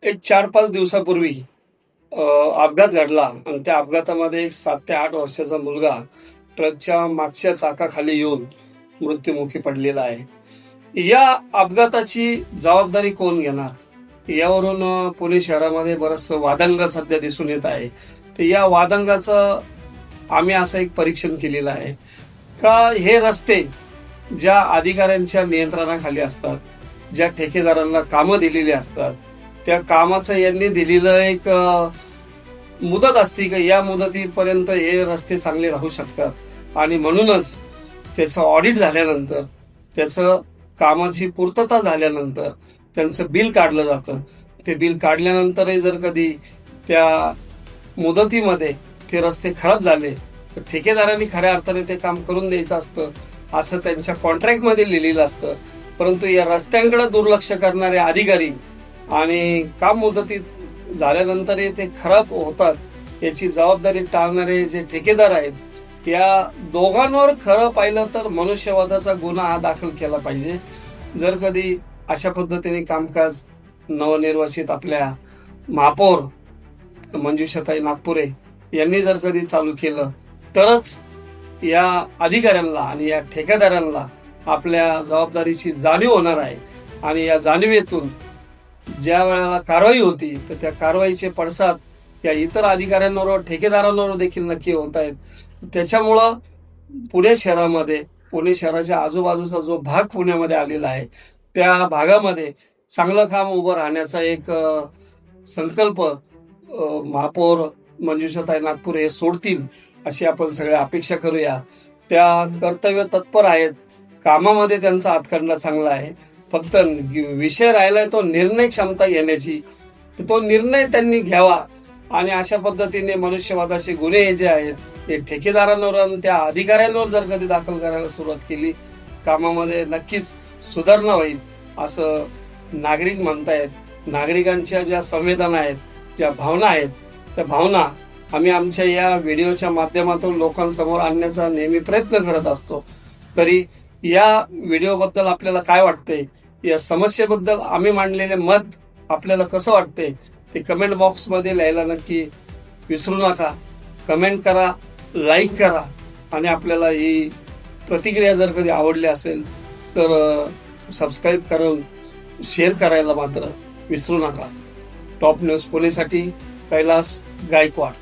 एक 4-5 दिवसापूर्वी अपघात घडला आणि त्या अपघातामध्ये एक 7 ते 8 वर्षाचा मुलगा ट्रकच्या मागच्या चाकाखाली येऊन मृत्युमुखी पडलेला आहे. या अपघाताची जबाबदारी कोण घेणार यावरून पुणे शहरामध्ये बरंच वादंग सध्या दिसून येत आहे. तर या वादंगाचं आम्ही असं एक परीक्षण केलेलं आहे का हे रस्ते ज्या अधिकाऱ्यांच्या नियंत्रणाखाली असतात, ज्या ठेकेदारांना कामं दिलेली असतात, त्या कामाचं यांनी दिलेलं एक मुदत असते की या मुदतीपर्यंत हे रस्ते चांगले राहू शकतात आणि म्हणूनच त्याचं ऑडिट झाल्यानंतर, त्याचं कामाची पूर्तता झाल्यानंतर त्यांचं बिल काढलं जातं. ते बिल काढल्यानंतरही जर कधी त्या मुदतीमध्ये ते रस्ते खराब झाले तर ठेकेदारांनी खऱ्या अर्थाने ते काम करून द्यायचं असतं असं त्यांच्या कॉन्ट्रॅक्टमध्ये लिहिलेलं असतं. परंतु या रस्त्यांकडे दुर्लक्ष करणारे अधिकारी आणि काम मुदतीत झाल्यानंतरही ते खराब होतात याची जबाबदारी टाळणारे जे ठेकेदार आहेत या दोघांवर खरं पाहिलं तर मनुष्यवधाचा गुन्हा हा दाखल केला पाहिजे. जर कधी अशा पद्धतीने कामकाज नवनिर्वाचित आपल्या महापौर मंजुषाताई नागपुरे यांनी जर कधी चालू केलं तरच या अधिकाऱ्यांना आणि या ठेकेदारांना आपल्या जबाबदारीची जाणीव होणार आहे आणि या जाणीवेतून ज्या वेळेला कारवाई होती तर त्या कारवाईचे पडसाद या इतर अधिकाऱ्यांवर ठेकेदारांवर देखील नक्की होत आहेत. त्याच्यामुळं पुणे शहरामध्ये, पुणे शहराच्या आजूबाजूचा जो भाग पुण्यामध्ये आलेला आहे त्या भागामध्ये चांगलं काम उभं राहण्याचा एक संकल्प महापौर मंजुषाताई नागपुरे हे सोडतील अशी आपण सगळ्या अपेक्षा करूया. त्या कर्तव्य तत्पर आहेत, कामामध्ये त्यांचा हातखंडा चांगला आहे. फक्त विषय राहिलाय तो निर्णय क्षमता घेण्याची, तो निर्णय त्यांनी घ्यावा आणि अशा पद्धतीने मनुष्यवधाचे गुन्हे जे आहेत ते ठेकेदारांवर आणि त्या अधिकाऱ्यांवर जर कधी दाखल करायला सुरुवात केली कामामध्ये नक्कीच सुधारणा होईल असं नागरिक म्हणतायत. नागरिकांच्या ज्या संवेदना आहेत, ज्या भावना आहेत, त्या भावना आम्ही आमच्या या व्हिडिओच्या माध्यमातून लोकांसमोर आणण्याचा नेहमी प्रयत्न करत असतो. तरी या व्हिडिओबद्दल आपल्याला काय वाटतंय, या समस्येबद्दल आम्ही मांडलेले मत आपल्याला कसं वाटतंय ते कमेंट बॉक्समध्ये लिहायला नक्की विसरू नका. कमेंट करा, लाईक करा आणि आपल्याला ही प्रतिक्रिया जर कधी आवडली असेल तर सबस्क्राईब करून शेअर करायला मात्र विसरू नका. टॉप न्यूज पुणेसाठी कैलास गायकवाड.